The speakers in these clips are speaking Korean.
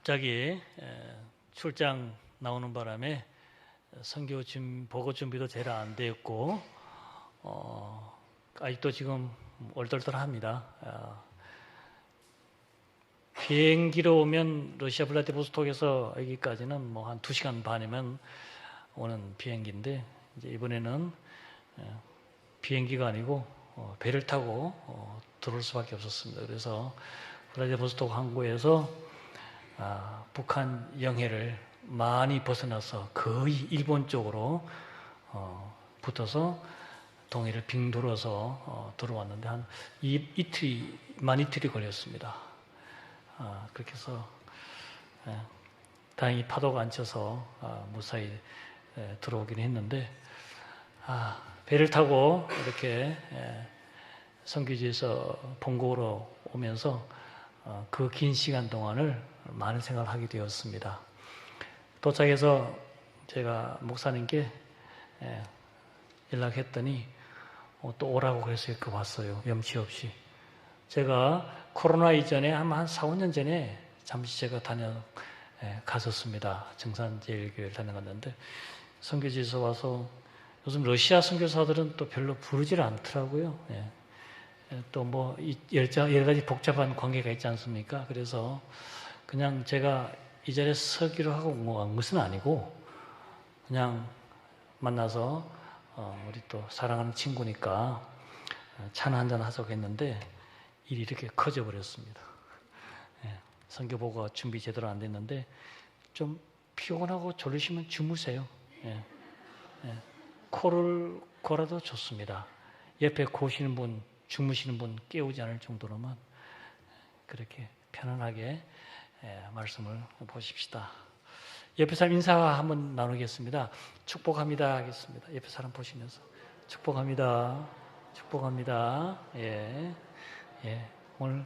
갑자기 출장 나오는 바람에 선교 보고 준비도 제대로 안 되었고 아직도 지금 얼떨떨합니다. 비행기로 오면 러시아 블라디보스톡에서 여기까지는 뭐 한 2시간 반이면 오는 비행기인데 이제 이번에는 비행기가 아니고 배를 타고 들어올 수밖에 없었습니다. 그래서 블라디보스톡 항구에서 북한 영해를 많이 벗어나서 거의 일본 쪽으로 붙어서 동해를 빙 돌아서 들어왔는데 한 이틀이 걸렸습니다. 그렇게 해서 다행히 파도가 안 쳐서 무사히 들어오긴 했는데 배를 타고 이렇게 선교지에서 본국으로 오면서 그 긴 시간 동안을 많은 생각을 하게 되었습니다. 도착해서 제가 목사님께 연락했더니 또 오라고 그래서 이렇게 왔어요. 염치 없이. 제가 코로나 이전에 한 4, 5년 전에 잠시 제가 갔었습니다. 정산제일교회를 다녀갔는데 선교지에서 와서 요즘 러시아 선교사들은 또 별로 부르질 않더라고요. 또 뭐 여러 가지 복잡한 관계가 있지 않습니까? 그래서 그냥 제가 이 자리에 서기로 하고 온 것은 아니고 그냥 만나서 우리 또 사랑하는 친구니까 차나 한잔 하자고 했는데 일이 이렇게 커져 버렸습니다. 선교 보고가 준비 제대로 안 됐는데 좀 피곤하고 졸리시면 주무세요. 코를 골아도 좋습니다. 옆에 고시는 분, 주무시는 분 깨우지 않을 정도로만 그렇게 편안하게 말씀을 보십시다. 옆에 사람 인사 한번 나누겠습니다. 축복합니다 하겠습니다. 옆에 사람 보시면서 축복합니다. 축복합니다. 오늘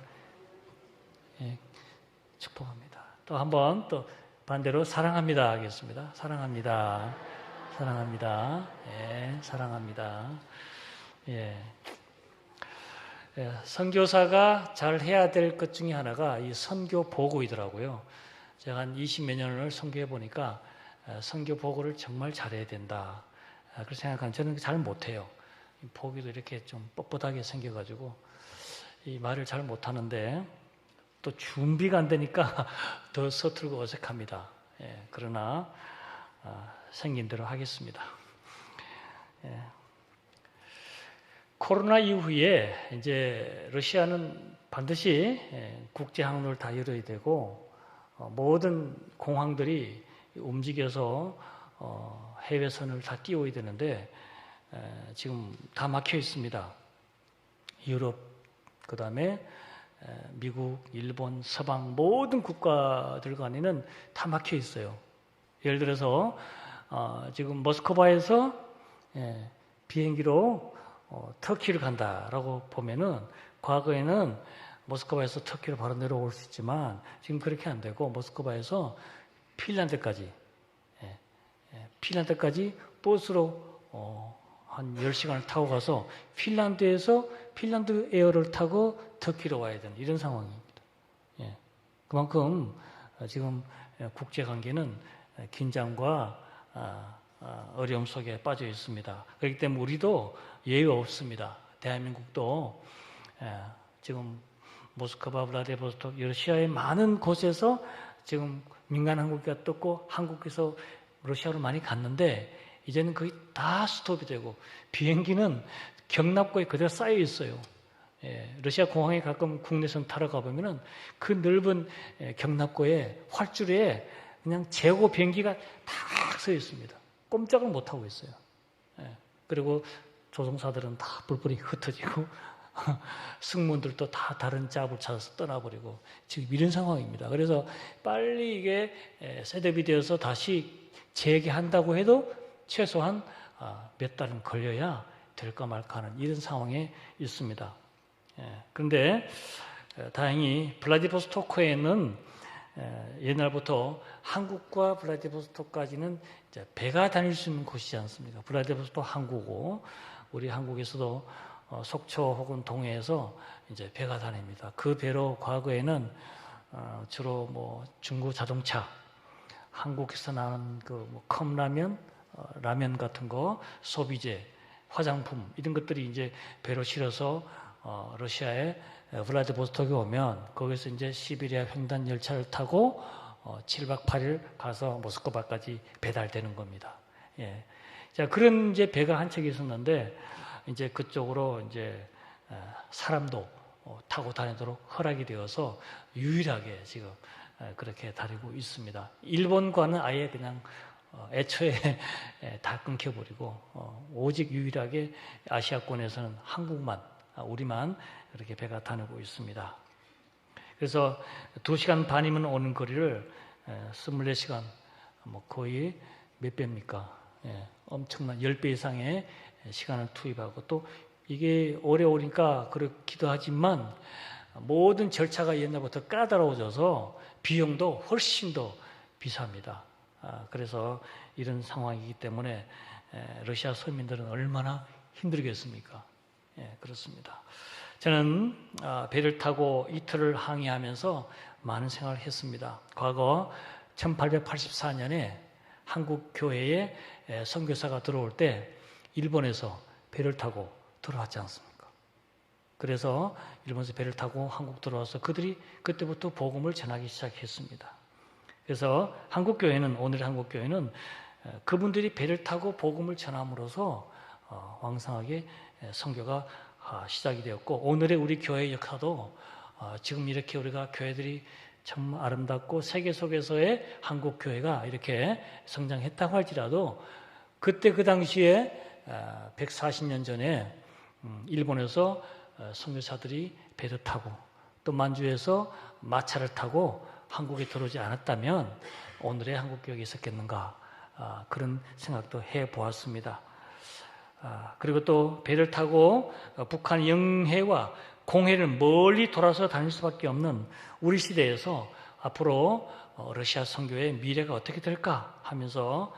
축복합니다. 또 한번 또 반대로 사랑합니다 하겠습니다. 사랑합니다. 사랑합니다. 사랑합니다. 선교사가 잘 해야 될 것 중에 하나가 이 선교 보고이더라고요. 제가 한 20몇 년을 선교해 보니까 선교 보고를 정말 잘해야 된다. 그렇게 생각하는 저는 잘 못해요. 보기도 이렇게 좀 뻣뻣하게 생겨가지고 이 말을 잘 못하는데 또 준비가 안 되니까 더 서툴고 어색합니다. 그러나 생긴 대로 하겠습니다. 코로나 이후에 이제 러시아는 반드시 국제 항로를 다 열어야 되고 모든 공항들이 움직여서 해외선을 다 띄워야 되는데 지금 다 막혀 있습니다. 유럽, 그 다음에 미국, 일본, 서방 모든 국가들 간에는 다 막혀 있어요. 예를 들어서 지금 모스크바에서 비행기로 터키를 간다라고 보면은 과거에는 모스크바에서 터키로 바로 내려올 수 있지만 지금 그렇게 안 되고 모스크바에서 핀란드까지 버스로 한 10시간을 타고 가서 핀란드에서 핀란드 에어를 타고 터키로 와야 되는 이런 상황입니다. 그만큼 지금 국제관계는 긴장과 어려움 속에 빠져 있습니다. 그렇기 때문에 우리도 예외 없습니다. 대한민국도 지금 모스크바, 블라디보스톡, 러시아의 많은 곳에서 지금 민간 항공기가 떴고 한국에서 러시아로 많이 갔는데 이제는 거의 다 스톱이 되고 비행기는 경납고에 그대로 쌓여 있어요. 러시아 공항에 가끔 국내선 타러 가보면은 그 넓은 경납고에 활주로에 그냥 재고 비행기가 다 서 있습니다. 꼼짝을 못 하고 있어요. 그리고 조종사들은 다 뿔뿔이 흩어지고 승무원들도 다 다른 짭을 찾아서 떠나버리고 지금 이런 상황입니다. 그래서 빨리 이게 셋업이 되어서 다시 재개한다고 해도 최소한 몇 달은 걸려야 될까 말까 하는 이런 상황에 있습니다. 그런데 다행히 블라디보스토크에는 옛날부터 한국과 블라디보스토크까지는 이제 배가 다닐 수 있는 곳이지 않습니까? 블라디보스토크 항구고 우리 한국에서도 속초 혹은 동해에서 이제 배가 다닙니다. 그 배로 과거에는 주로 뭐 중고 자동차, 한국에서 나는 그 뭐 컵라면, 라면 같은 거, 소비재, 화장품 이런 것들이 이제 배로 실어서 러시아의 블라디보스톡에 오면 거기서 이제 시베리아 횡단 열차를 타고 7박 8일 가서 모스크바까지 배달되는 겁니다. 예. 자, 그런 이제 배가 한 척이 있었는데 이제 그쪽으로 이제 사람도 타고 다니도록 허락이 되어서 유일하게 지금 그렇게 다니고 있습니다. 일본과는 아예 그냥 애초에 다 끊겨버리고 오직 유일하게 아시아권에서는 한국만, 우리만 이렇게 배가 다니고 있습니다. 그래서 2시간 반이면 오는 거리를 24시간, 뭐 거의 몇 배입니까? 엄청난 10배 이상의 시간을 투입하고, 또 이게 오래 오니까 그렇기도 하지만 모든 절차가 옛날부터 까다로워져서 비용도 훨씬 더 비쌉니다. 그래서 이런 상황이기 때문에 러시아 서민들은 얼마나 힘들겠습니까? 그렇습니다. 저는 배를 타고 이틀을 항해하면서 많은 생활을 했습니다. 과거 1884년에 한국 교회에 선교사가 들어올 때 일본에서 배를 타고 들어왔지 않습니까? 그래서 일본에서 배를 타고 한국 들어와서 그들이 그때부터 복음을 전하기 시작했습니다. 그래서 한국교회는, 오늘의 한국교회는 그분들이 배를 타고 복음을 전함으로써 왕성하게 선교가 시작이 되었고, 오늘의 우리 교회의 역사도 지금 이렇게 우리가 교회들이 참 아름답고 세계 속에서의 한국교회가 이렇게 성장했다고 할지라도 그때 그 당시에 140년 전에 일본에서 선교사들이 배를 타고 또 만주에서 마차를 타고 한국에 들어오지 않았다면 오늘의 한국교회가 있었겠는가, 그런 생각도 해보았습니다. 그리고 또 배를 타고 북한 영해와 공해를 멀리 돌아서 다닐 수밖에 없는 우리 시대에서 앞으로 러시아 선교의 미래가 어떻게 될까 하면서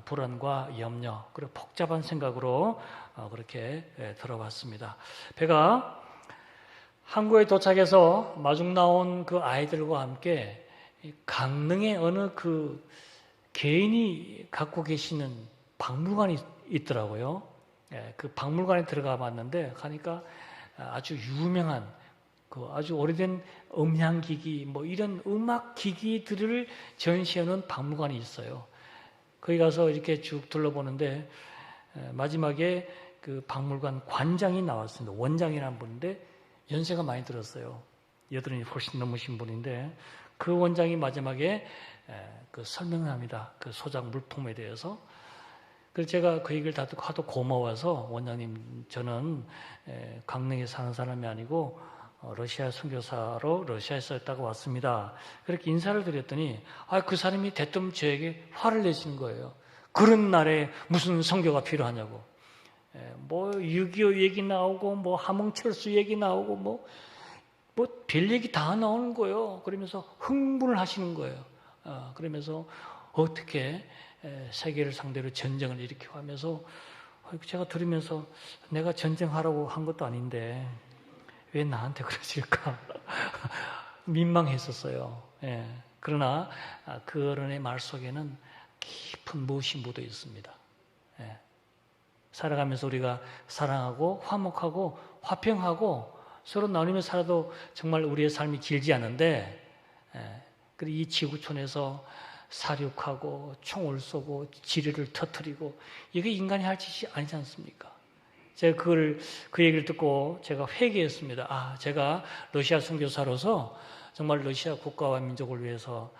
불안과 염려, 그리고 복잡한 생각으로 그렇게 들어봤습니다. 배가 항구에 도착해서 마중 나온 그 아이들과 함께 강릉의 어느 그 개인이 갖고 계시는 박물관이 있더라고요. 그 박물관에 들어가 봤는데 가니까 아주 유명한 그 아주 오래된 음향기기, 뭐 이런 음악 기기들을 전시하는 박물관이 있어요. 거기 가서 이렇게 쭉 둘러보는데 마지막에 그 박물관 관장이 나왔습니다. 원장이라는 분인데 연세가 많이 들었어요. 여든이 훨씬 넘으신 분인데 그 원장이 마지막에 그 설명을 합니다. 그 소작 물품에 대해서. 그래서 제가 그 얘기를 다 듣고 하도 고마워서, 원장님, 저는 강릉에 사는 사람이 아니고 러시아 선교사로 러시아에서 있다가 왔습니다. 그렇게 인사를 드렸더니 그 사람이 대뜸 저에게 화를 내시는 거예요. 그런 날에 무슨 선교가 필요하냐고. 뭐 6.25 얘기 나오고 뭐 함흥철수 얘기 나오고 뭐 별 얘기 다 나오는 거예요. 그러면서 흥분을 하시는 거예요. 그러면서 어떻게 세계를 상대로 전쟁을 일으키고 하면서 제가 들으면서 내가 전쟁하라고 한 것도 아닌데 왜 나한테 그러실까 민망했었어요. 그러나 그 어른의 말 속에는 깊은 무엇이 묻어 있습니다. 살아가면서 우리가 사랑하고 화목하고 화평하고 서로 나누며 살아도 정말 우리의 삶이 길지 않은데, 그리고 이 지구촌에서 사륙하고 총을 쏘고 지뢰를 터뜨리고 이게 인간이 할 짓이 아니지 않습니까? 제가 그 얘기를 듣고 제가 회개했습니다. 제가 러시아 선교사로서 정말 러시아 국가와 민족을 위해서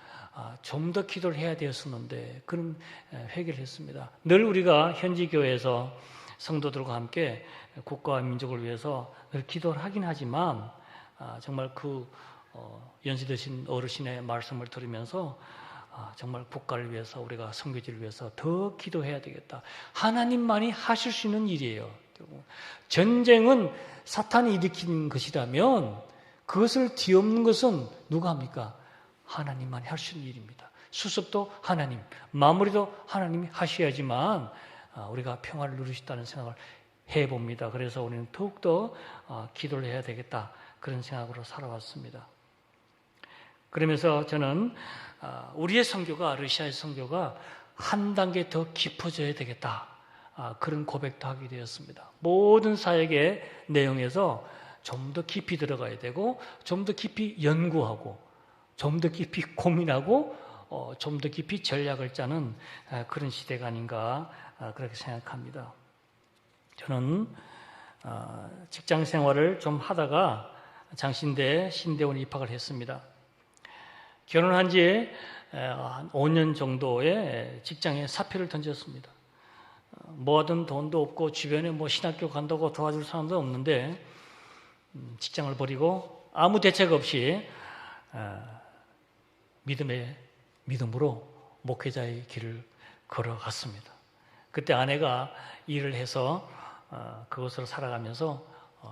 좀 더 기도를 해야 되었었는데, 그런 회개를 했습니다. 늘 우리가 현지 교회에서 성도들과 함께 국가와 민족을 위해서 늘 기도를 하긴 하지만 정말 그 연세 드신 어르신의 말씀을 들으면서 정말 국가를 위해서, 우리가 선교지를 위해서 더 기도해야 되겠다. 하나님만이 하실 수 있는 일이에요. 전쟁은 사탄이 일으키는 것이라면 그것을 뒤엎는 것은 누가 합니까? 하나님만이 할 수 있는 일입니다. 수습도 하나님, 마무리도 하나님이 하셔야지만 우리가 평화를 누릴 수 있다는 생각을 해봅니다. 그래서 우리는 더욱더 기도를 해야 되겠다, 그런 생각으로 살아왔습니다. 그러면서 저는 우리의 선교가, 러시아의 선교가 한 단계 더 깊어져야 되겠다. 그런 고백도 하게 되었습니다. 모든 사역의 내용에서 좀 더 깊이 들어가야 되고, 좀 더 깊이 연구하고, 좀 더 깊이 고민하고, 좀 더 깊이 전략을 짜는 그런 시대가 아닌가 그렇게 생각합니다. 저는 직장 생활을 좀 하다가 장신대 신대원 입학을 했습니다. 결혼한 지 한 5년 정도의 직장에 사표를 던졌습니다. 모아둔 돈도 없고 주변에 신학교 간다고 도와줄 사람도 없는데 직장을 버리고 아무 대책 없이 믿음으로 목회자의 길을 걸어갔습니다. 그때 아내가 일을 해서 그것으로 살아가면서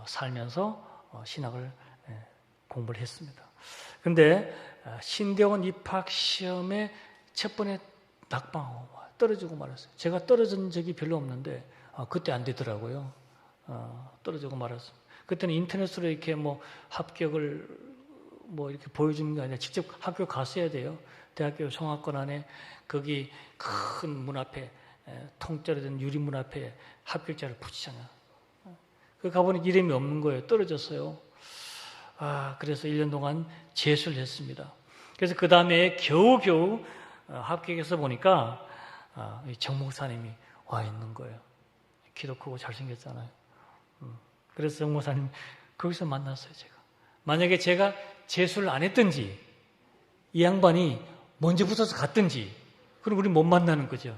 살면서 신학을 공부를 했습니다. 그런데 신대원 입학 시험에 첫 번에 낙방하고 떨어지고 말았어요. 제가 떨어진 적이 별로 없는데 그때 안 되더라고요. 떨어지고 말았어요. 그때는 인터넷으로 이렇게 합격을 이렇게 보여주는 게 아니라 직접 학교 갔어야 돼요. 대학교 성악관 안에 거기 큰 문 앞에 통째로 된 유리문 앞에 합격자를 붙이잖아요. 그 가보니 이름이 없는 거예요. 떨어졌어요. 그래서 1년 동안 재수를 했습니다. 그래서 그 다음에 겨우겨우 합격해서 보니까 정 목사님이 와 있는 거예요. 키도 크고 잘생겼잖아요. 그래서 정 목사님 거기서 만났어요. 제가 만약에 제가 재수를 안 했든지 이 양반이 먼저 붙어서 갔든지 그럼 우리 못 만나는 거죠.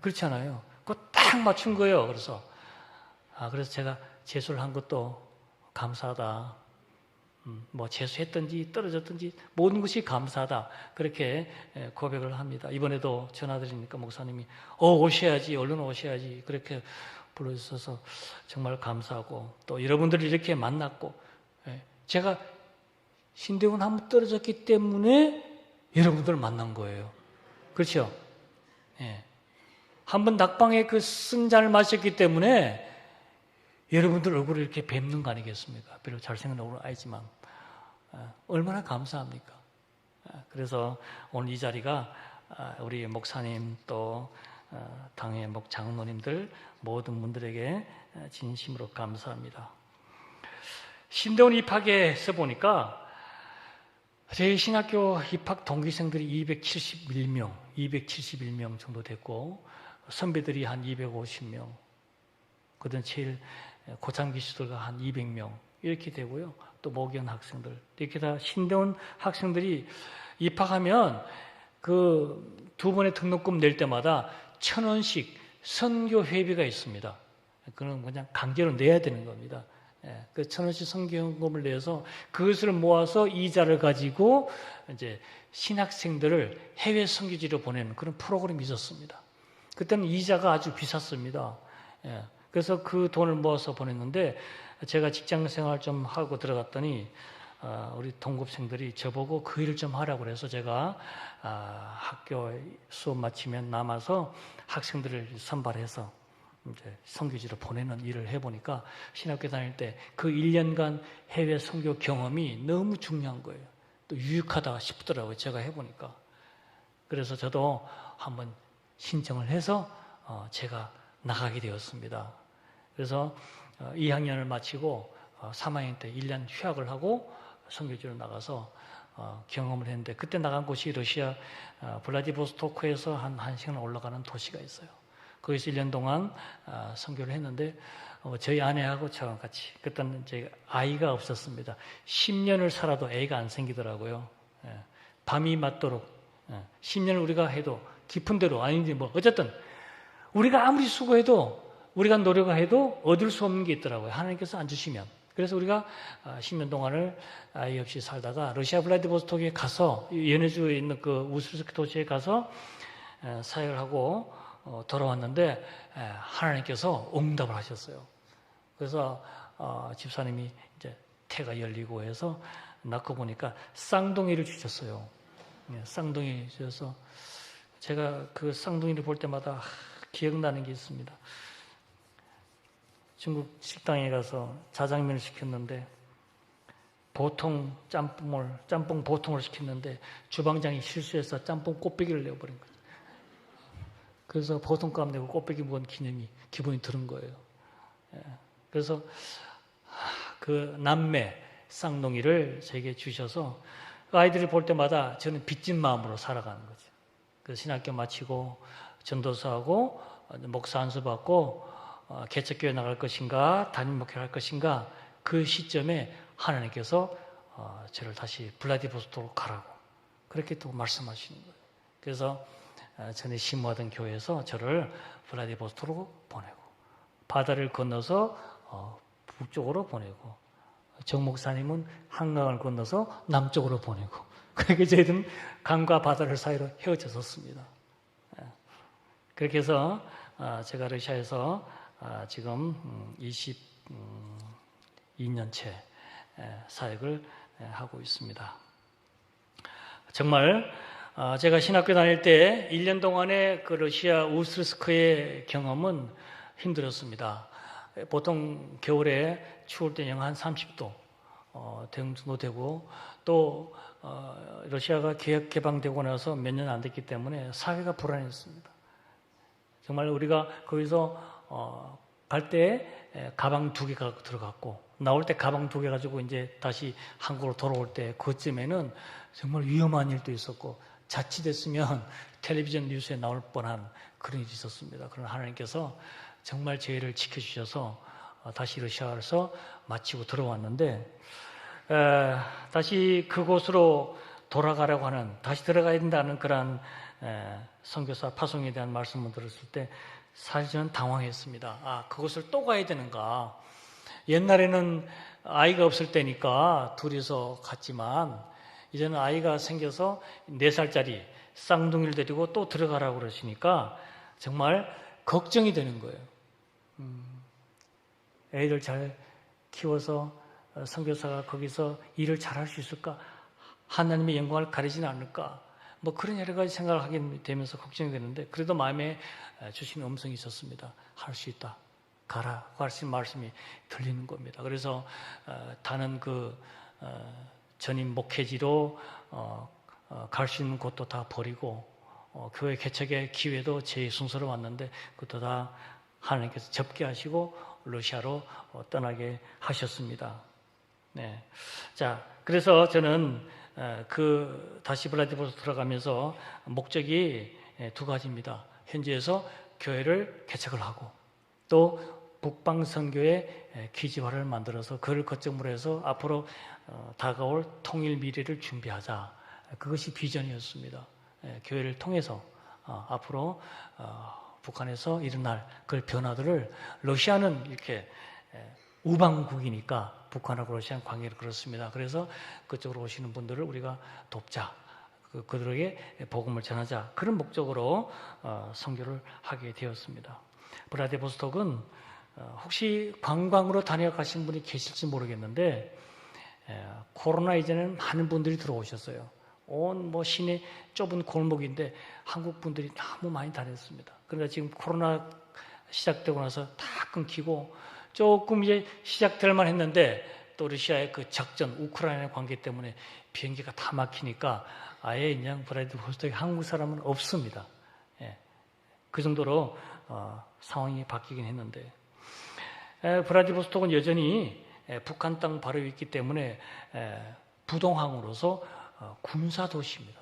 그렇지 않아요? 그거 딱 맞춘 거예요. 그래서 제가 재수를 한 것도 감사하다. 재수했든지 떨어졌든지 모든 것이 감사하다. 그렇게 고백을 합니다. 이번에도 전화드리니까 목사님이 오셔야지, 얼른 오셔야지 그렇게 불러주셔서 정말 감사하고 또 여러분들을 이렇게 만났고 제가 신대원 한번 떨어졌기 때문에 여러분들을 만난 거예요. 그렇죠? 한번 낙방에 그 쓴 잔을 마셨기 때문에 여러분들 얼굴을 이렇게 뵙는 거 아니겠습니까? 별로 잘생긴 얼굴은 아니지만 얼마나 감사합니까? 그래서 오늘 이 자리가 우리 목사님 또 당의 장로님들 모든 분들에게 진심으로 감사합니다. 신대원 입학에서 보니까 제 신학교 입학 동기생들이 271명 정도 됐고 선배들이 한 250명, 그다음 제일 고창기 시들과 한 200명 이렇게 되고요. 또 모견 학생들 이렇게 다 신대원 학생들이 입학하면 그 두 번의 등록금 낼 때마다 1,000원씩 선교 회비가 있습니다. 그건 그냥 강제로 내야 되는 겁니다. 그 1,000원씩 선교금을 내서 그것을 모아서 이자를 가지고 이제 신학생들을 해외 선교지로 보내는 그런 프로그램이 있었습니다. 그때는 이자가 아주 비쌌습니다. 그래서 그 돈을 모아서 보냈는데 제가 직장 생활 좀 하고 들어갔더니 우리 동급생들이 저보고 그 일을 좀 하라고 그래서 제가 학교 수업 마치면 남아서 학생들을 선발해서 이제 선교지로 보내는 일을 해보니까 신학교 다닐 때 그 1년간 해외 선교 경험이 너무 중요한 거예요. 또 유익하다 싶더라고요. 제가 해보니까. 그래서 저도 한번 신청을 해서 제가 나가게 되었습니다. 그래서 2학년을 마치고 3학년 때 1년 휴학을 하고 선교지로 나가서 경험을 했는데 그때 나간 곳이 러시아 블라디보스토크에서 한 1시간 올라가는 도시가 있어요. 거기서 1년 동안 선교를 했는데 저희 아내하고 저랑 같이 그때는 이제 아이가 없었습니다. 10년을 살아도 애가 안 생기더라고요. 밤이 맞도록 10년을 우리가 해도 깊은 대로 아닌지 어쨌든 우리가 아무리 수고해도 우리가 노력을 해도 얻을 수 없는 게 있더라고요. 하나님께서 안 주시면. 그래서 우리가 10년 동안을 아이 없이 살다가 러시아 블라디보스토크에 가서 연해주에 있는 그 우슬스크 도시에 가서 사역을 하고 돌아왔는데 하나님께서 응답을 하셨어요. 그래서 집사님이 이제 태가 열리고 해서 낳고 보니까 쌍둥이를 주셨어요. 쌍둥이 주셔서 제가 그 쌍둥이를 볼 때마다 기억나는 게 있습니다. 중국 식당에 가서 자장면을 시켰는데 보통 짬뽕 보통을 시켰는데 주방장이 실수해서 짬뽕 꽃배기를 내어버린 거죠. 그래서 보통값 내고 꽃배기 먹은 기분이 드는 거예요. 그래서 그 남매 쌍둥이를 저에게 주셔서 아이들을 볼 때마다 저는 빚진 마음으로 살아가는 거죠. 그래서 신학교 마치고 전도사하고 목사 안수 받고 개척교회 나갈 것인가 담임 목회를 할 것인가 그 시점에 하나님께서 저를 다시 블라디보스토크로 가라고 그렇게 또 말씀하시는 거예요. 그래서 전에 심호하던 교회에서 저를 블라디보스토크로 보내고 바다를 건너서 북쪽으로 보내고 정 목사님은 한강을 건너서 남쪽으로 보내고 그렇게 저희들은 강과 바다를 사이로 헤어졌었습니다. 그렇게 해서 제가 러시아에서 지금 22년째 사역을 하고 있습니다. 정말 제가 신학교 다닐 때 1년 동안의 그 러시아 우스르스크의 경험은 힘들었습니다. 보통 겨울에 추울 때 영하 한 30도 정도 되고 또 러시아가 개방되고 나서 몇 년 안 됐기 때문에 사회가 불안했습니다. 정말 우리가 거기서 갈 때 가방 2개가 들어갔고 나올 때 가방 2개 가지고 이제 다시 한국으로 돌아올 때 그쯤에는 정말 위험한 일도 있었고 자칫했으면 텔레비전 뉴스에 나올 뻔한 그런 일이 있었습니다. 그러나 하나님께서 정말 저희를 지켜주셔서 다시 러시아에서 마치고 들어왔는데 다시 그곳으로 돌아가려고 하는 다시 들어가야 된다는 그런 선교사 파송에 대한 말씀을 들었을 때 사실 저는 당황했습니다. 그곳을 또 가야 되는가. 옛날에는 아이가 없을 때니까 둘이서 갔지만 이제는 아이가 생겨서 4살짜리 쌍둥이를 데리고 또 들어가라고 그러시니까 정말 걱정이 되는 거예요. 애들 잘 키워서 선교사가 거기서 일을 잘할 수 있을까? 하나님의 영광을 가리지는 않을까? 뭐 그런 여러 가지 생각을 하게 되면서 걱정이 되는데 그래도 마음에 주신 음성이 있었습니다. 할 수 있다. 가라고 하신 말씀이 들리는 겁니다. 그래서 다른 그 전임 목회지로 갈 수 있는 곳도 다 버리고 교회 개척의 기회도 제 순서로 왔는데 그것도 다 하나님께서 접게 하시고 러시아로 떠나게 하셨습니다. 네. 자, 그래서 저는 다시 블라디보스토크 들어가면서 목적이 2가지입니다. 현지에서 교회를 개척을 하고 또 북방 선교의 기지화를 만들어서 그를 거점으로 해서 앞으로 다가올 통일 미래를 준비하자. 그것이 비전이었습니다. 교회를 통해서 앞으로 북한에서 일어날 그 변화들을 러시아는 이렇게 우방국이니까 북한하고 러시아는 관계를 그렇습니다. 그래서 그쪽으로 오시는 분들을 우리가 돕자. 그들에게 복음을 전하자. 그런 목적으로 선교를 하게 되었습니다. 블라디보스토크는 혹시 관광으로 다녀가신 분이 계실지 모르겠는데 코로나 이전에는 많은 분들이 들어오셨어요. 온 시내 좁은 골목인데 한국 분들이 너무 많이 다녔습니다. 그러나 지금 코로나 시작되고 나서 다 끊기고 조금 이제 시작될 만 했는데 또 러시아의 그 적전, 우크라이나 관계 때문에 비행기가 다 막히니까 아예 그냥 블라디보스토크에 한국 사람은 없습니다. 그 정도로 상황이 바뀌긴 했는데 블라디보스토크는 여전히 북한 땅 바로 있기 때문에 부동항으로서 군사 도시입니다.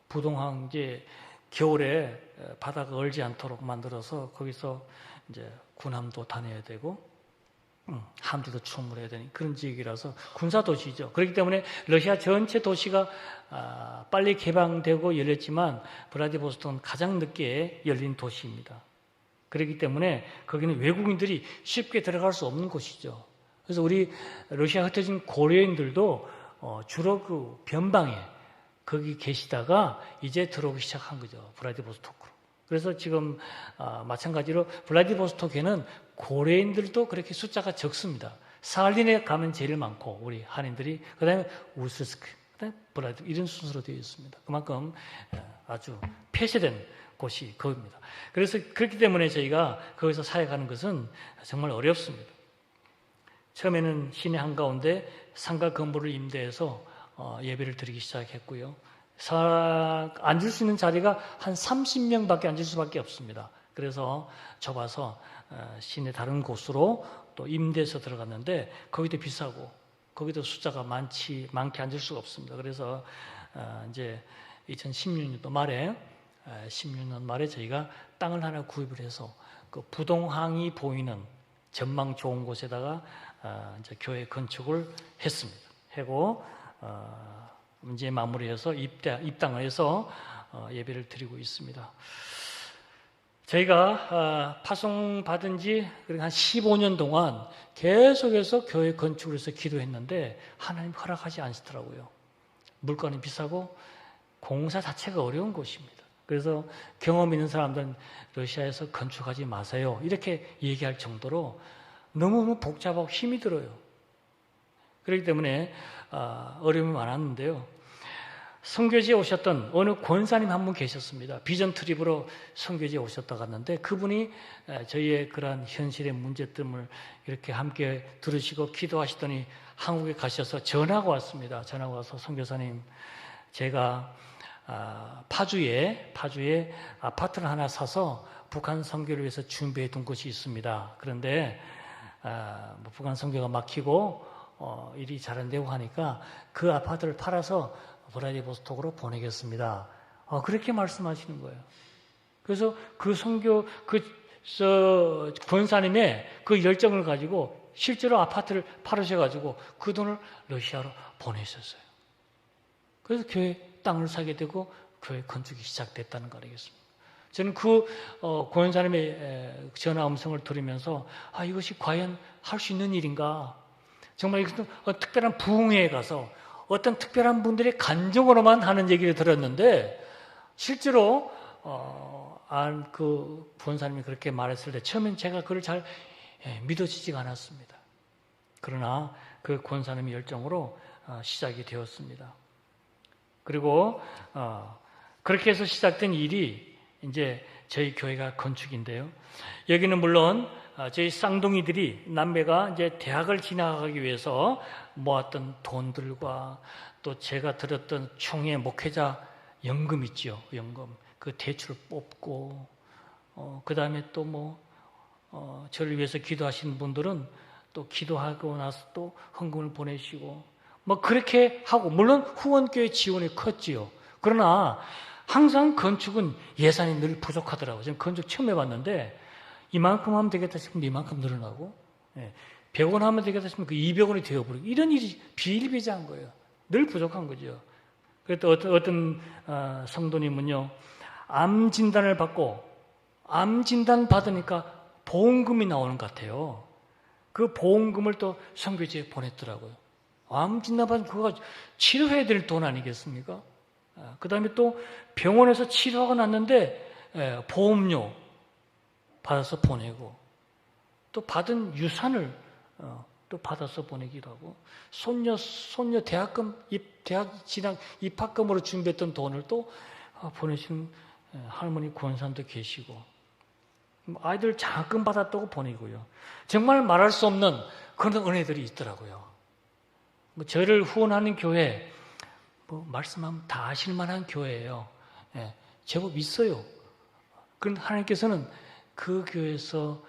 부동항 이제 겨울에 바다가 얼지 않도록 만들어서 거기서 이제 군함도 다녀야 되고 함대도 충분해야 되는 그런 지역이라서 군사 도시죠. 그렇기 때문에 러시아 전체 도시가 빨리 개방되고 열렸지만 블라디보스토크는 가장 늦게 열린 도시입니다. 그렇기 때문에 거기는 외국인들이 쉽게 들어갈 수 없는 곳이죠. 그래서 우리 러시아 흩어진 고려인들도 주로 그 변방에 거기 계시다가 이제 들어오기 시작한 거죠. 블라디보스토크로. 그래서 지금 마찬가지로 블라디보스토크에는 고려인들도 그렇게 숫자가 적습니다. 사할린에 가면 제일 많고 우리 한인들이 그다음에 우스르스크, 그다음에 블라디보스토크 이런 순서로 되어 있습니다. 그만큼 아주 폐쇄된 곳이 거기입니다. 그래서 그렇기 때문에 저희가 거기서 사역하는 것은 정말 어렵습니다. 처음에는 시내 한가운데 상가 건물을 임대해서 예배를 드리기 시작했고요. 앉을 수 있는 자리가 한 30명밖에 앉을 수밖에 없습니다. 그래서 좁아서 시내 다른 곳으로 또 임대해서 들어갔는데 거기도 비싸고 거기도 숫자가 많게 앉을 수가 없습니다. 그래서 이제 2016년도 말에 16년 말에 저희가 땅을 하나 구입을 해서 그 부동항이 보이는 전망 좋은 곳에다가 이제 교회 건축을 했습니다. 하고 이제 마무리해서 입당을 해서 예배를 드리고 있습니다. 저희가 파송받은 지 한 15년 동안 계속해서 교회 건축을 해서 기도했는데 하나님 허락하지 않으시더라고요. 물가는 비싸고 공사 자체가 어려운 곳입니다. 그래서 경험 있는 사람들은 러시아에서 건축하지 마세요. 이렇게 얘기할 정도로 너무너무 복잡하고 힘이 들어요. 그렇기 때문에 어려움이 많았는데요. 선교지에 오셨던 어느 권사님 한 분 계셨습니다. 비전 트립으로 선교지에 오셨다 갔는데 그분이 저희의 그러한 현실의 문제점을 이렇게 함께 들으시고 기도하시더니 한국에 가셔서 전화가 왔습니다. 전화가 와서 선교사님, 제가 파주에 아파트를 하나 사서 북한 선교를 위해서 준비해 둔 곳이 있습니다. 그런데 북한 선교가 막히고 일이 잘 안 되고 하니까 그 아파트를 팔아서 브라디보스톡으로 보내겠습니다. 그렇게 말씀하시는 거예요. 그래서 그 선교 권사님의 그 열정을 가지고 실제로 아파트를 팔으셔가지고 그 돈을 러시아로 보내셨어요. 그래서 교회 땅을 사게 되고 교회 건축이 시작됐다는 거 아니겠습니까? 저는 그 권사님의 전화 음성을 들으면서 이것이 과연 할 수 있는 일인가? 정말 이것도 특별한 부흥회에 가서 어떤 특별한 분들의 간증으로만 하는 얘기를 들었는데 실제로 그 권사님이 그렇게 말했을 때 처음엔 제가 그걸 잘 믿어지지가 않았습니다. 그러나 그 권사님의 열정으로 시작이 되었습니다. 그리고 그렇게 해서 시작된 일이 이제 저희 교회가 건축인데요. 여기는 물론 저희 쌍둥이들이 남매가 이제 대학을 진학하기 위해서 모았던 돈들과 또 제가 들었던 총회 목회자 연금 있죠. 연금. 그 대출을 뽑고 그 다음에 또 저를 위해서 기도하시는 분들은 또 기도하고 나서 또 헌금을 보내시고 그렇게 하고 물론 후원교회 지원이 컸지요. 그러나 항상 건축은 예산이 늘 부족하더라고요. 저는 건축 처음 해봤는데 이만큼 하면 되겠다 싶으면 이만큼 늘어나고 100원 하면 되겠다 싶으면 그 200원이 되어버리고 이런 일이 비일비재한 거예요. 늘 부족한 거죠. 그래서 어떤 성도님은요. 암 진단을 받고 암 진단 받으니까 보험금이 나오는 것 같아요. 그 보험금을 또 선교지에 보냈더라고요. 암 진단 받으면 그거 치료해야 될 돈 아니겠습니까? 그 다음에 또 병원에서 치료가 났는데 보험료 받아서 보내고 또 받은 유산을 또 받아서 보내기도 하고 손녀 대학 진학 입학금으로 준비했던 돈을 또 보내시는 할머니 권사님도 계시고 아이들 장학금 받았다고 보내고요. 정말 말할 수 없는 그런 은혜들이 있더라고요. 저를 후원하는 교회 말씀하면 다 아실 만한 교회예요. 제법 있어요. 그런데 하나님께서는 그 교회에서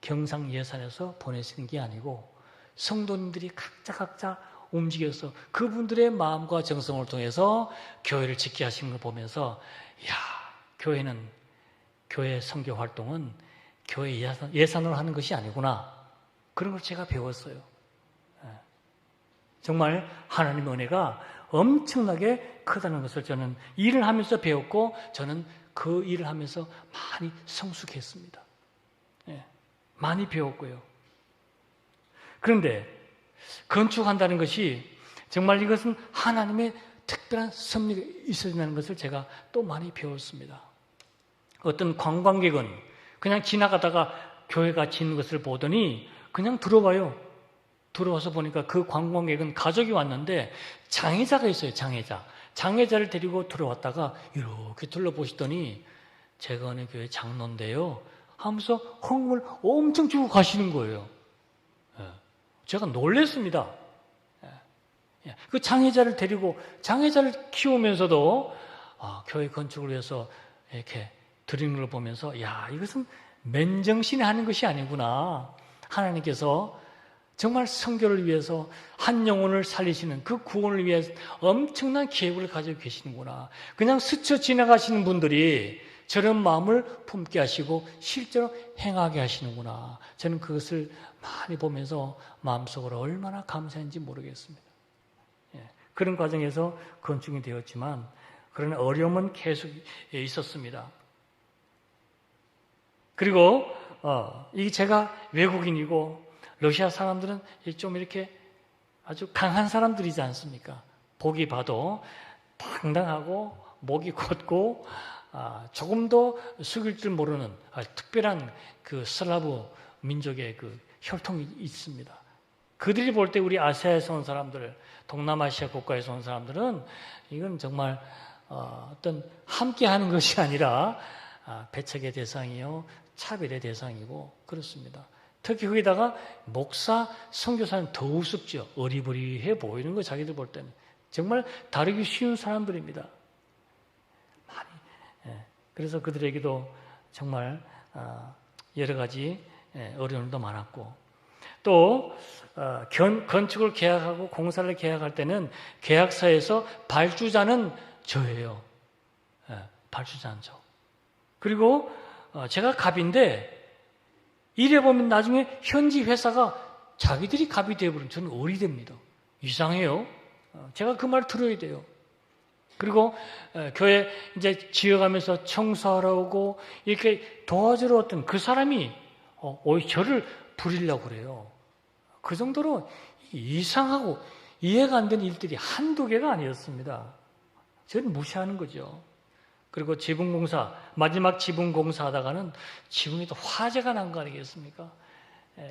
경상 예산에서 보내시는 게 아니고 성도님들이 각자 움직여서 그분들의 마음과 정성을 통해서 교회를 짓게 하시는 걸 보면서 교회 선교 활동은 교회 예산으로 하는 것이 아니구나. 그런 걸 제가 배웠어요. 정말 하나님의 은혜가 엄청나게 크다는 것을 저는 일을 하면서 배웠고 저는 그 일을 하면서 많이 성숙했습니다. 많이 배웠고요. 그런데 건축한다는 것이 정말 이것은 하나님의 특별한 섭리가 있어야 된다는 것을 제가 또 많이 배웠습니다. 어떤 관광객은 그냥 지나가다가 교회가 짓는 것을 보더니 그냥 들어와요. 들어와서 보니까 그 관광객은 가족이 왔는데 장애자가 있어요. 장애자를 데리고 들어왔다가 이렇게 둘러보시더니 제가 어느 교회 장로인데요 하면서 헌금을 엄청 주고 가시는 거예요. 제가 놀랬습니다. 그 장애자를 데리고 장애자를 키우면서도 교회 건축을 위해서 이렇게 드리는 걸 보면서 이것은 맨정신에 하는 것이 아니구나. 하나님께서 정말 선교를 위해서 한 영혼을 살리시는 그 구원을 위해 엄청난 계획을 가지고 계시는구나. 그냥 스쳐 지나가시는 분들이 저런 마음을 품게 하시고 실제로 행하게 하시는구나. 저는 그것을 많이 보면서 마음속으로 얼마나 감사한지 모르겠습니다. 그런 과정에서 건축이 되었지만 그런 어려움은 계속 있었습니다. 그리고 이게 제가 외국인이고 러시아 사람들은 좀 이렇게 아주 강한 사람들이지 않습니까? 보기 봐도 당당하고 목이 곧고 조금도 숙일 줄 모르는 특별한 그 슬라브 민족의 그 혈통이 있습니다. 그들이 볼 때 우리 아시아에서 온 사람들, 동남아시아 국가에서 온 사람들은 이건 정말 어떤 함께 하는 것이 아니라 배척의 대상이요, 차별의 대상이고 그렇습니다. 특히 거기다가 목사, 선교사는 더 우습죠. 어리버리해 보이는 거 자기들 볼 때는. 정말 다루기 쉬운 사람들입니다. 그래서 그들에게도 정말 여러 가지 어려움도 많았고 또 건축을 계약하고 공사를 계약할 때는 계약서에서 발주자는 저예요. 발주자는 저. 그리고 제가 갑인데 이래 보면 나중에 현지 회사가 자기들이 갑이 되어버리면 저는 어리 됩니다. 이상해요. 제가 그 말 들어야 돼요. 그리고 교회 이제 지어가면서 청소하러 오고 이렇게 도와주러 왔던 그 사람이 오히려 저를 부리려고 그래요. 그 정도로 이상하고 이해가 안 되는 일들이 한두 개가 아니었습니다. 저는 무시하는 거죠. 그리고 지붕공사, 마지막 지붕공사 하다가는 지붕이 또 화재가 난 거 아니겠습니까?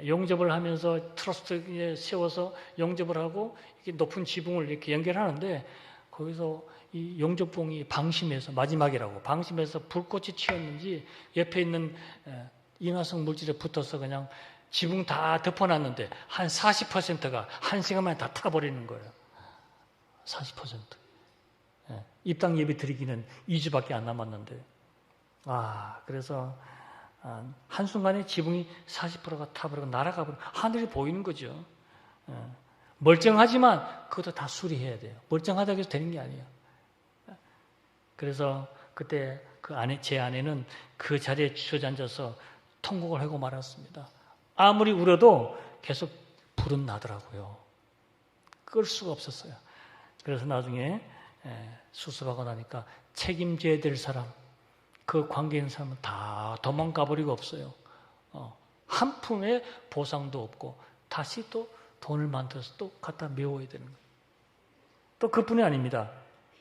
용접을 하면서 트러스트에 세워서 용접을 하고 이렇게 높은 지붕을 이렇게 연결하는데 거기서 이 용접봉이 방심해서 마지막이라고 방심해서 불꽃이 튀었는지 옆에 있는 인화성 물질에 붙어서 그냥 지붕 다 덮어놨는데 한 40%가 한 시간 만에 다 타버리는 거예요. 40%. 입당 예배 드리기는 2주밖에 안 남았는데 그래서 한순간에 지붕이 40%가 타버리고 날아가 버리고 하늘이 보이는 거죠. 멀쩡하지만 그것도 다 수리해야 돼요. 멀쩡하다고 해서 되는 게 아니에요. 그래서 그때 제 아내는 그 자리에 주저앉아서 통곡을 하고 말았습니다. 아무리 울어도 계속 불은 나더라고요. 끌 수가 없었어요. 그래서 나중에 수습하고 나니까 책임져야 될 사람, 그 관계 있는 사람은 다 도망가 버리고 없어요. 한 푼의 보상도 없고 다시 또 돈을 만들어서 또 갖다 메워야 되는 거예요. 또 그뿐이 아닙니다.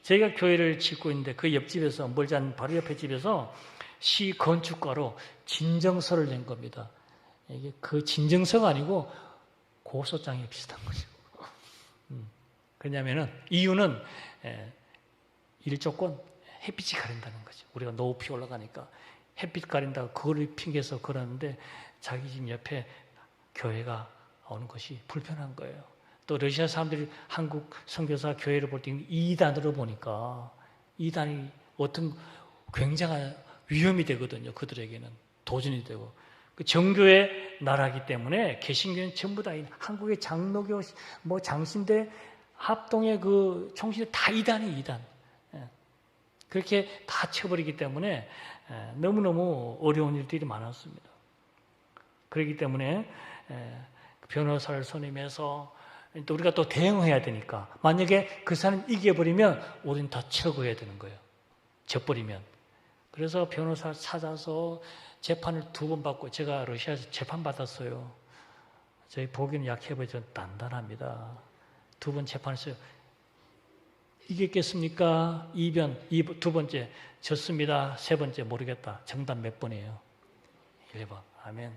저희가 교회를 짓고 있는데 그 옆집에서 멀지 않은 바로 옆에 집에서 시 건축가로 진정서를 낸 겁니다. 이게 그 진정서가 아니고 고소장에 비슷한 거죠. 왜냐하면 이유는 일조건 햇빛이 가린다는 거죠. 우리가 높이 올라가니까 햇빛 가린다고 그걸 핑계서 그러는데 자기 집 옆에 교회가 오는 것이 불편한 거예요. 또 러시아 사람들이 한국 선교사 교회를 볼 때 이단으로 보니까 이단이 어떤 굉장한 위험이 되거든요. 그들에게는 도전이 되고 그 정교의 나라이기 때문에 개신교는 전부 다 한국의 장로교, 장신대, 합동의 그 총신대 다 이단이 이단. 그렇게 다 쳐버리기 때문에 너무너무 어려운 일들이 많았습니다. 그렇기 때문에 변호사를 선임해서 또 우리가 또 대응해야 되니까 만약에 그 사람 이겨버리면 우리는 다 처구해야 되는 거예요. 져버리면. 그래서 변호사를 찾아서 재판을 2번 받고 제가 러시아에서 재판 받았어요. 저희 보기는 약해보이지만 단단합니다. 2번 재판했어요. 이겼겠습니까? 2변, 2번째 졌습니다. 3번째 모르겠다. 정답 몇 번이에요? 1번. 아멘.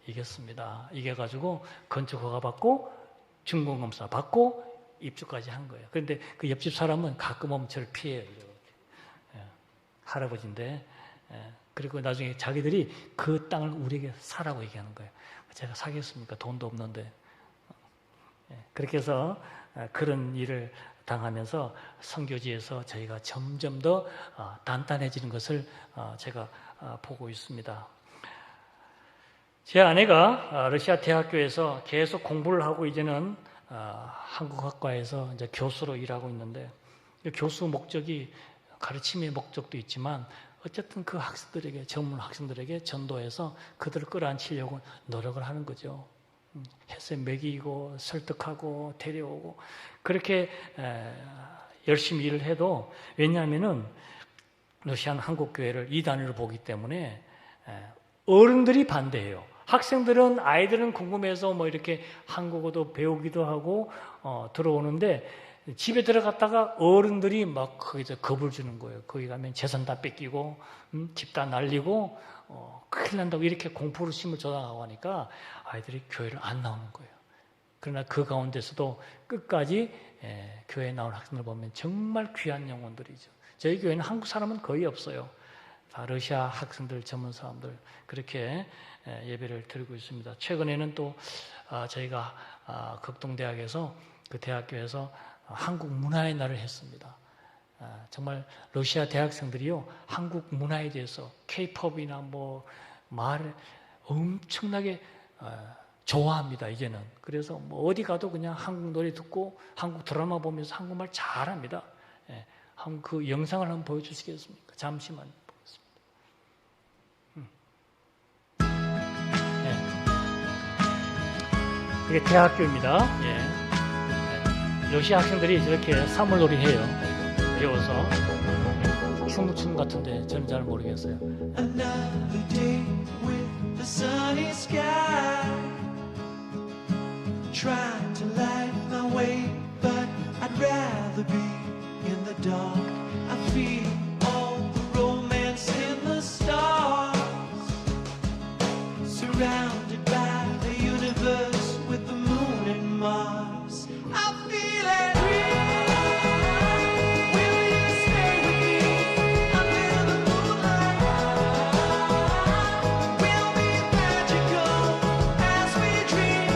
이겼습니다. 이겨가지고 건축 허가 받고 준공검사 받고 입주까지 한 거예요. 그런데 그 옆집 사람은 가끔 오면 저를 피해요. 이렇게. 할아버지인데 그리고 나중에 자기들이 그 땅을 우리에게 사라고 얘기하는 거예요. 제가 사겠습니까? 돈도 없는데. 그렇게 해서 그런 일을 당하면서 선교지에서 저희가 점점 더 단단해지는 것을 제가 보고 있습니다. 제 아내가 러시아 대학교에서 계속 공부를 하고 이제는 한국학과에서 이제 교수로 일하고 있는데, 교수 목적이 가르침의 목적도 있지만 어쨌든 그 학생들에게, 전문 학생들에게 전도해서 그들을 끌어안치려고 노력을 하는 거죠. 해서 먹이고 설득하고 데려오고 그렇게 열심히 일을 해도, 왜냐하면은 러시아는 한국교회를 이단으로 보기 때문에 어른들이 반대해요. 학생들은, 아이들은 궁금해서 뭐 이렇게 한국어도 배우기도 하고 들어오는데, 집에 들어갔다가 어른들이 막 거기서 겁을 주는 거예요. 거기 가면 재산 다 뺏기고 집 다 날리고 큰일 난다고 이렇게 공포를 심을 조장하고 하니까 아이들이 교회를 안 나오는 거예요. 그러나 그 가운데서도 끝까지 교회에 나온 학생들 보면 정말 귀한 영혼들이죠. 저희 교회는 한국 사람은 거의 없어요. 다 러시아 학생들, 전문 사람들, 그렇게 예배를 드리고 있습니다. 최근에는 또 저희가 극동대학에서, 그 대학교에서 한국 문화의 날을 했습니다. 정말 러시아 대학생들이요, 한국 문화에 대해서 K-팝이나 뭐 말을 엄청나게 좋아합니다, 이제는. 그래서 뭐 어디 가도 그냥 한국 노래 듣고 한국 드라마 보면서 한국말 잘합니다. 그 영상을 한번 보여주시겠습니까? 잠시만 보겠습니다. 이게 대학교입니다. 러시아 학생들이 저렇게 사물놀이 해요. 배워서. 춤을 추는 것 같은데 저는 잘 모르겠어요. Another day with the sunny sky, trying to light my way, but I'd rather be in the dark. I feel all the romance in the stars, surrounded by the universe with the moon and Mars. I feel it. Will you stay with me under the moonlight? We'll be magical as we dream.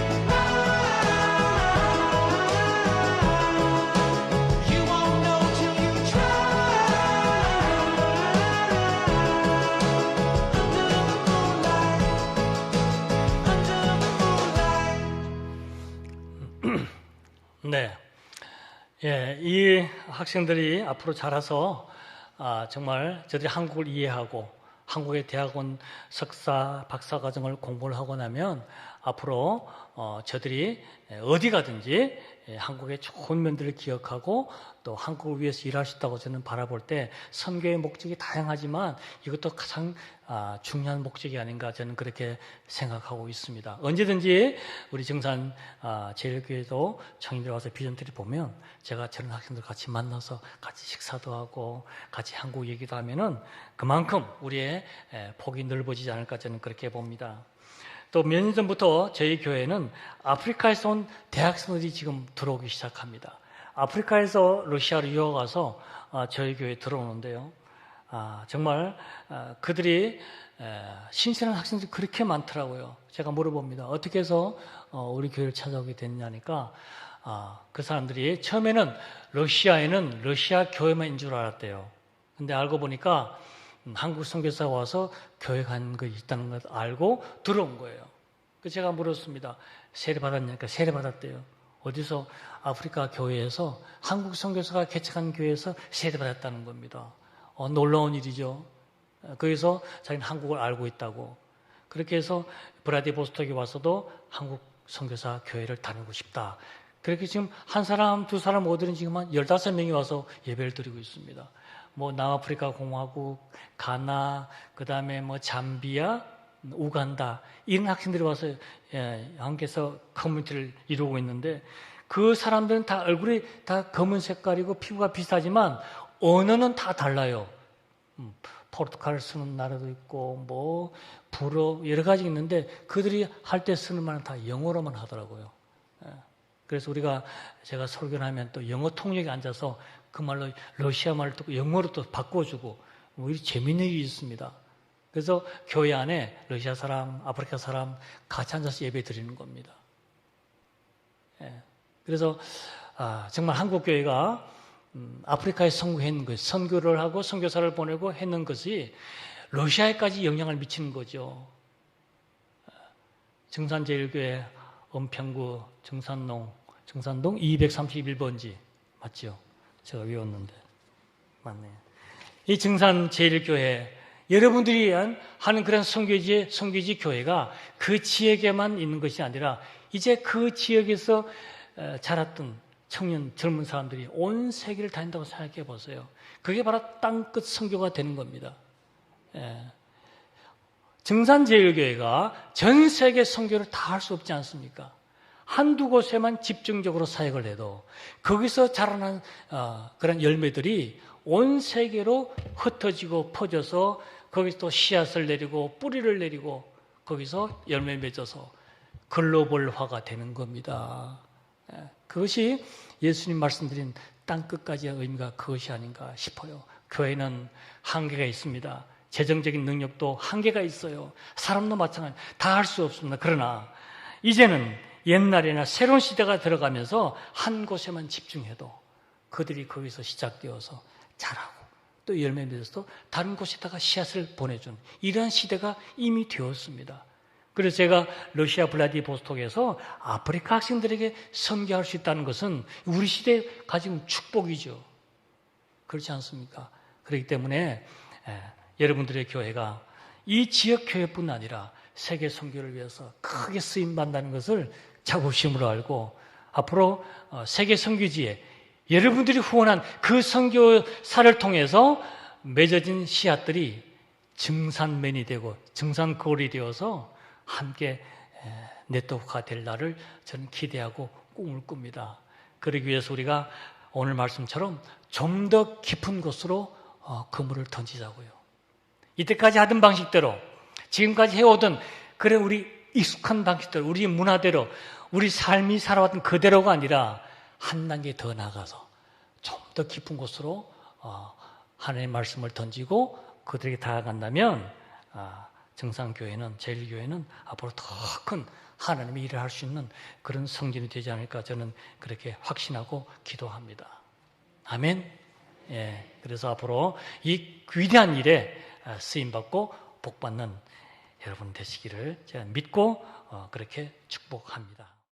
You won't know till you try. Under the moonlight, under the moonlight. 네. 이 학생들이 앞으로 자라서 정말 저들이 한국을 이해하고 한국의 대학원 석사, 박사 과정을 공부를 하고 나면 앞으로 저들이 어디 가든지 한국의 좋은 면들을 기억하고 또 한국을 위해서 일할 수 있다고 저는 바라볼 때, 선교의 목적이 다양하지만 이것도 가장 중요한 목적이 아닌가, 저는 그렇게 생각하고 있습니다. 언제든지 우리 정산 제일교회도 청인들 와서 비전트리 보면 제가 저런 학생들 같이 만나서 같이 식사도 하고 같이 한국 얘기도 하면은 그만큼 우리의 폭이 넓어지지 않을까, 저는 그렇게 봅니다. 또 몇 년 전부터 저희 교회는 아프리카에서 온 대학생들이 지금 들어오기 시작합니다. 아프리카에서 러시아로 유학 와서 저희 교회에 들어오는데요. 정말 그들이 신선한 학생들이 그렇게 많더라고요. 제가 물어봅니다. 어떻게 해서 우리 교회를 찾아오게 됐냐니까 그 사람들이 처음에는 러시아에는 러시아 교회만 있는 줄 알았대요. 근데 알고 보니까 한국 선교사가 와서 교회 간 거 있다는 걸 알고 들어온 거예요. 그래서 제가 물었습니다. 세례 받았냐니까 세례 받았대요. 어디서? 아프리카 교회에서, 한국 선교사가 개척한 교회에서 세례 받았다는 겁니다. 놀라운 일이죠. 거기서 자기는 한국을 알고 있다고. 그렇게 해서 브라디보스톡에 와서도 한국 선교사 교회를 다니고 싶다. 그렇게 지금 한 사람, 두 사람 오더니 지금 한 15명이 와서 예배를 드리고 있습니다. 뭐 남아프리카 공화국, 가나, 그 다음에 뭐 잠비아, 우간다, 이런 학생들이 와서 한국에서 커뮤니티를 이루고 있는데, 그 사람들은 다 얼굴이 다 검은 색깔이고 피부가 비슷하지만 언어는 다 달라요. 포르투갈 쓰는 나라도 있고 뭐 불어 여러 가지 있는데 그들이 할 때 쓰는 말은 다 영어로만 하더라고요. 그래서 제가 설교를 하면 또 영어 통역에 앉아서 그 말로 러시아 말을 또 영어로 또 바꿔주고 뭐 이런 재미있는 일이 있습니다. 그래서 교회 안에 러시아 사람, 아프리카 사람 같이 앉아서 예배 드리는 겁니다. 그래서 정말 한국 교회가 아프리카에 선교했는 것, 선교를 하고 선교사를 보내고 했는 것이 러시아에까지 영향을 미치는 거죠. 증산제일교회 은평구 증산동 231번지 맞죠? 제가 외웠는데 맞네요. 이 증산제일교회 여러분들이 하는 그런 선교지 교회가 그 지역에만 있는 것이 아니라 이제 그 지역에서 자랐던 청년 젊은 사람들이 온 세계를 다닌다고 생각해 보세요. 그게 바로 땅끝 선교가 되는 겁니다. 증산제일교회가 전 세계 선교를 다 할 수 없지 않습니까? 한두 곳에만 집중적으로 사역을 해도 거기서 자라난 그런 열매들이 온 세계로 흩어지고 퍼져서 거기서 또 씨앗을 내리고 뿌리를 내리고 거기서 열매 맺어서 글로벌화가 되는 겁니다. 그것이 예수님 말씀드린 땅끝까지의 의미가 그것이 아닌가 싶어요. 교회는 한계가 있습니다. 재정적인 능력도 한계가 있어요. 사람도 마찬가지 다 할 수 없습니다. 그러나 이제는 옛날이나 새로운 시대가 들어가면서 한 곳에만 집중해도 그들이 거기서 시작되어서 자라고 또 열매 맺어서 다른 곳에다가 씨앗을 보내준 이러한 시대가 이미 되었습니다. 그래서 제가 러시아 블라디보스톡에서 아프리카 학생들에게 선교할 수 있다는 것은 우리 시대에 가진 축복이죠. 그렇지 않습니까? 그렇기 때문에 여러분들의 교회가 이 지역 교회뿐 아니라 세계 선교를 위해서 크게 쓰임받는다는 것을 자부심으로 알고 앞으로 세계 선교지에 여러분들이 후원한 그 선교사를 통해서 맺어진 씨앗들이 증산맨이 되고 증산거울이 되어서 함께 네트워크가 될 날을 저는 기대하고 꿈을 꿉니다. 그러기 위해서 우리가 오늘 말씀처럼 좀 더 깊은 곳으로 그물을 던지자고요. 이때까지 하던 방식대로 지금까지 해오던 그런 우리 익숙한 방식대로 우리 문화대로 우리 삶이 살아왔던 그대로가 아니라 한 단계 더 나가서 좀 더 깊은 곳으로 하나님의 말씀을 던지고 그들에게 다가간다면 정상교회는 제일교회는 앞으로 더 큰 하나님의 일을 할 수 있는 그런 성진이 되지 않을까 저는 그렇게 확신하고 기도합니다. 아멘. 예, 그래서 앞으로 이 위대한 일에 쓰임받고 복받는 여러분 되시기를 제가 믿고 그렇게 축복합니다.